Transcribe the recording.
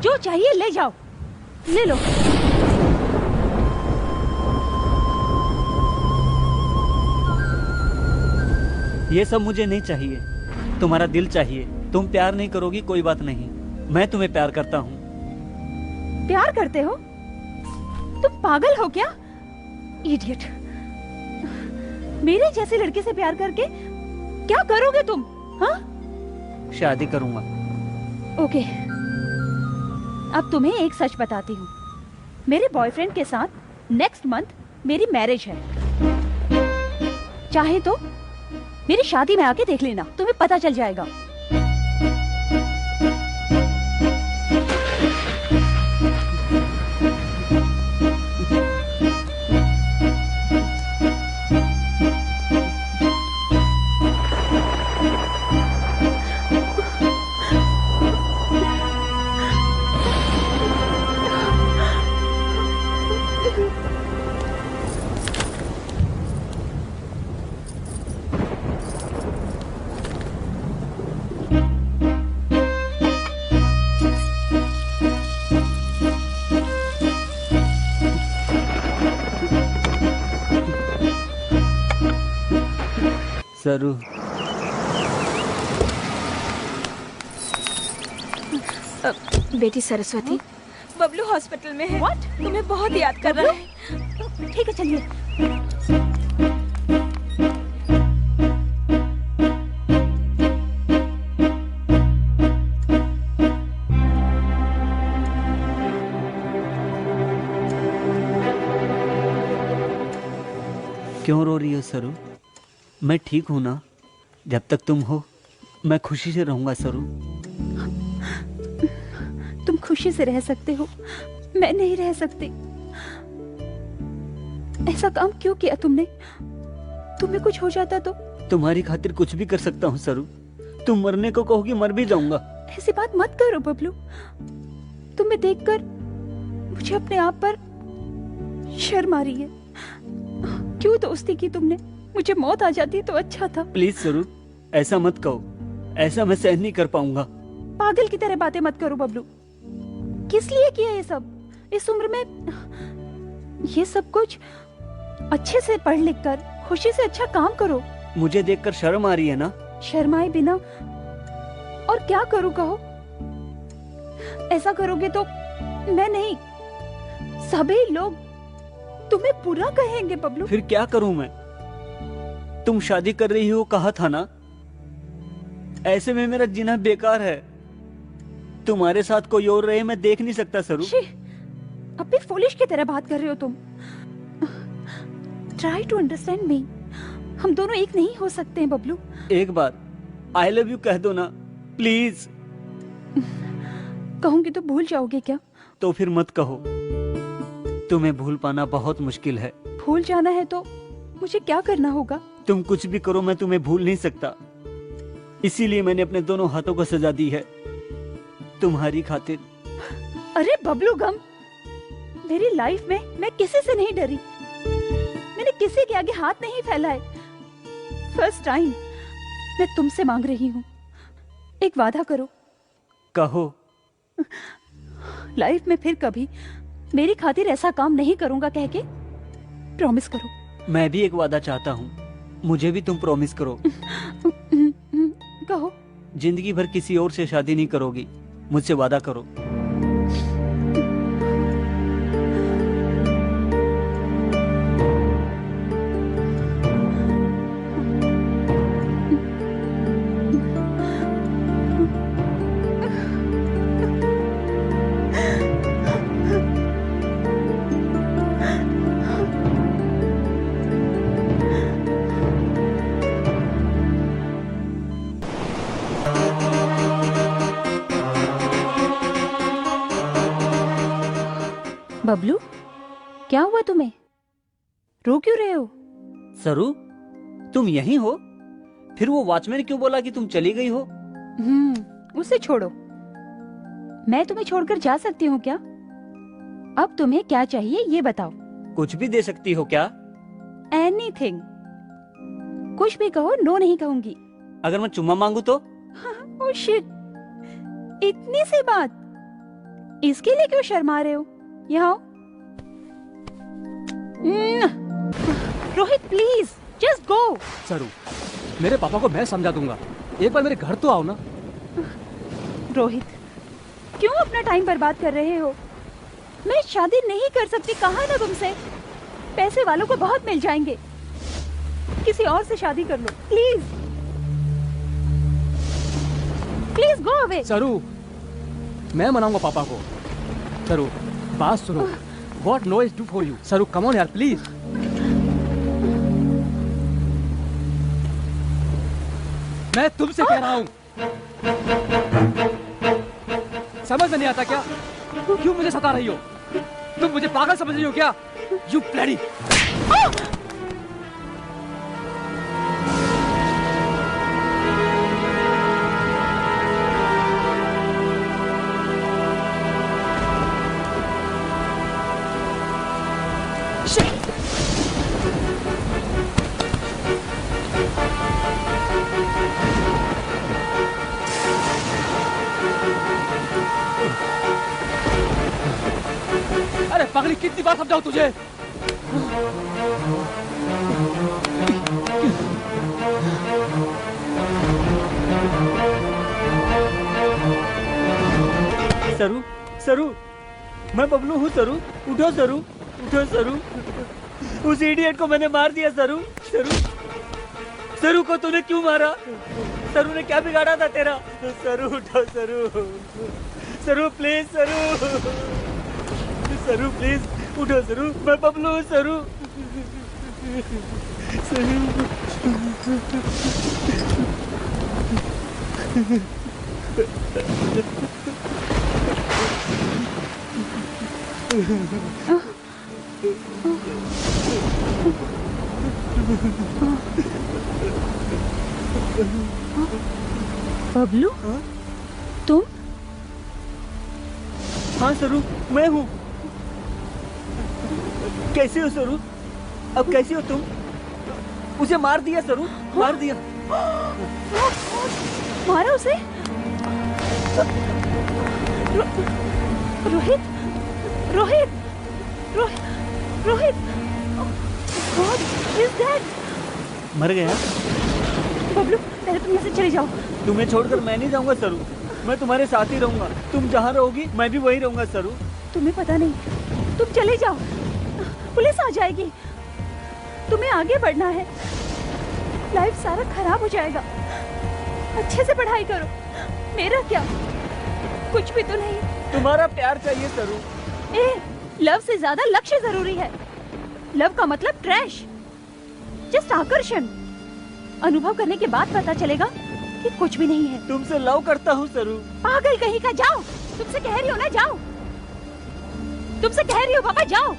जो चाहिए ले जाओ, ले लो। ये सब मुझे नहीं चाहिए, तुम्हारा दिल चाहिए। तुम प्यार नहीं करोगी कोई बात नहीं, मैं तुम्हें प्यार करता हूँ। प्यार करते हो? तुम पागल हो क्या? इडियट। मेरे जैसे लड़के से प्यार करके क्या करोगे तुम? हाँ? शादी करूंगा। ओके, अब तुम्हें एक सच बताती हूँ। मेरे बॉयफ्रेंड के साथ नेक्स्ट मंथ मेरी मैरिज है। चाहे तो मेरी शादी में आके देख लेना, तुम्हें पता चल जाएगा। सरू, बेटी सरस्वती, बबलू हॉस्पिटल में है। What? तुम्हें बहुत याद कर रहा है। ठीक है, चलिए। क्यों रो रही हो सरू? मैं ठीक हूं ना? जब तक तुम हो मैं खुशी से रहूंगा सरू। तुम खुशी से रह सकते हो, मैं नहीं रह सकती। ऐसा काम क्यों किया तुमने? तुम्हें कुछ हो जाता तो? तुम्हारी खातिर कुछ भी कर सकता हूँ सरू। तुम मरने को कहोगी, मर भी जाऊंगा। ऐसी बात मत करो बबलू। तुम्हें देखकर मुझे अपने आप पर शर्म आ रही है। क्यों दोस्ती की तुमने? मुझे मौत आ जाती तो अच्छा था। प्लीज सरू, ऐसा मत कहो। ऐसा मैं सहन नहीं कर पाऊंगा। पागल की तरह बातें मत करो बबलू। किस लिए किया ये सब? इस उम्र में ये सब कुछ? अच्छे से पढ़ लिख कर खुशी से अच्छा काम करो। मुझे देखकर शर्म आ रही है ना? शर्माए बिना और क्या करूं कहो? ऐसा करोगे तो मैं नहीं, सभी लोग तुम्हें बुरा कहेंगे बबलू। फिर क्या करूं मैं? तुम शादी कर रही हो कहा था ना? ऐसे में मेरा जीना बेकार है। तुम्हारे साथ कोई और रहे मैं देख नहीं सकता सरू। अब भी फूलिश की तरह बात कर रहे हो तुम। Try to understand me. हम दोनों एक नहीं हो सकते हैं बबलू। एक बार आई लव यू कह दो ना प्लीज। कहूंगी तो भूल जाओगे क्या? तो फिर मत कहो। तुम्हें भूल पाना बहुत मुश्किल है। भूल जाना है तो मुझे क्या करना होगा? तुम कुछ भी करो, मैं तुम्हें भूल नहीं सकता। इसीलिए मैंने अपने दोनों हाथों को सजा दी है तुम्हारी खातिर। अरे बबलू गम, मेरी लाइफ में मैं किसी से नहीं डरी। मैंने किसी के आगे हाथ नहीं फैलाए। फर्स्ट टाइम मैं तुमसे मांग रही हूँ, एक वादा करो। कहो। लाइफ में फिर कभी मेरी खातिर ऐसा काम नहीं करूंगा कह के प्रॉमिस करो। मैं भी एक वादा चाहता हूँ, मुझे भी तुम प्रॉमिस करो। कहो। जिंदगी भर किसी और से शादी नहीं करोगी, मुझसे वादा करो। बबलू, क्या हुआ तुम्हें? रो क्यों रहे हो? सरू, तुम यहीं हो? फिर वो वॉचमैन क्यों बोला कि तुम चली गई हो? उसे छोड़ो। मैं तुम्हें छोड़कर जा सकती हूँ क्या? अब तुम्हें क्या चाहिए ये बताओ। कुछ भी दे सकती हो क्या? एनीथिंग, कुछ भी कहो, नो नहीं कहूंगी। अगर मैं चुम्मा मांगू तो? ओह शिट, इतनी सी बात। इसके लिए क्यों शर्मा रहे हो? यहाँ आओ। Rohit please just go. सरू, मेरे पापा को मैं समझा दूंगा, एक बार मेरे घर तो आओ ना। रोहित क्यों अपना टाइम बर्बाद कर रहे हो? मैं शादी नहीं कर सकती, कहा ना तुमसे। पैसे वालों को बहुत मिल जाएंगे, किसी और से शादी कर लो प्लीज। Please go away. सरू, मैं मनाऊंगा पापा को। सरू, बात सुनो। What no is do for you? सरू, come on यार, प्लीज। मैं तुमसे कह रहा हूँ, समझ में नहीं आता क्या? क्यों मुझे सता रही हो? तुम मुझे पागल समझ रही हो क्या? You bloody! अरे पागली, कितनी बार समझाऊं तुझे? सरू, सरू, मैं बबलू हूँ सरू। उठो सरू, उठो सरू। उस इडियट को मैंने मार दिया सरू। सरू, सरू को तूने क्यों मारा? सरू ने क्या बिगाड़ा था तेरा? सरू उठो सरू। सरू प्लीज, सरू। सरू प्लीज उठो सरू, मैं बबलू हूँ सरू। सरू। बबलू तुम? हाँ सरू, मैं हूँ। कैसे हो सरू? अब कैसी हो तुम? उसे मार दिया सरू, मार दिया। मारा उसे? Rohit, Rohit, Rohit, Rohit, God is dead। मर गया? बबलू पहले तुम यहाँ से चले जाओ। तुम्हें छोड़कर मैं नहीं जाऊंगा सरू। मैं तुम्हारे साथ ही रहूंगा। तुम जहाँ रहोगी मैं भी वहीं रहूंगा सरू। तुम्हें पता नहीं, तुम चले जाओ, पुलिस आ जाएगी। तुम्हें आगे बढ़ना है, लाइफ सारा खराब हो जाएगा। अच्छे से पढ़ाई करो। मेरा क्या, कुछ भी तो नहीं। तुम्हारा प्यार चाहिए सरू। लव से ज्यादा लक्ष्य जरूरी है। लव का मतलब ट्रैश, जस्ट आकर्षण। अनुभव करने के बाद पता चलेगा कि कुछ भी नहीं है। तुमसे लव करता हूँ सरू। पागल कहीं का, जाओ। तुमसे कह रही हो ना, जाओ। तुमसे कह रही हो पापा, जाओ।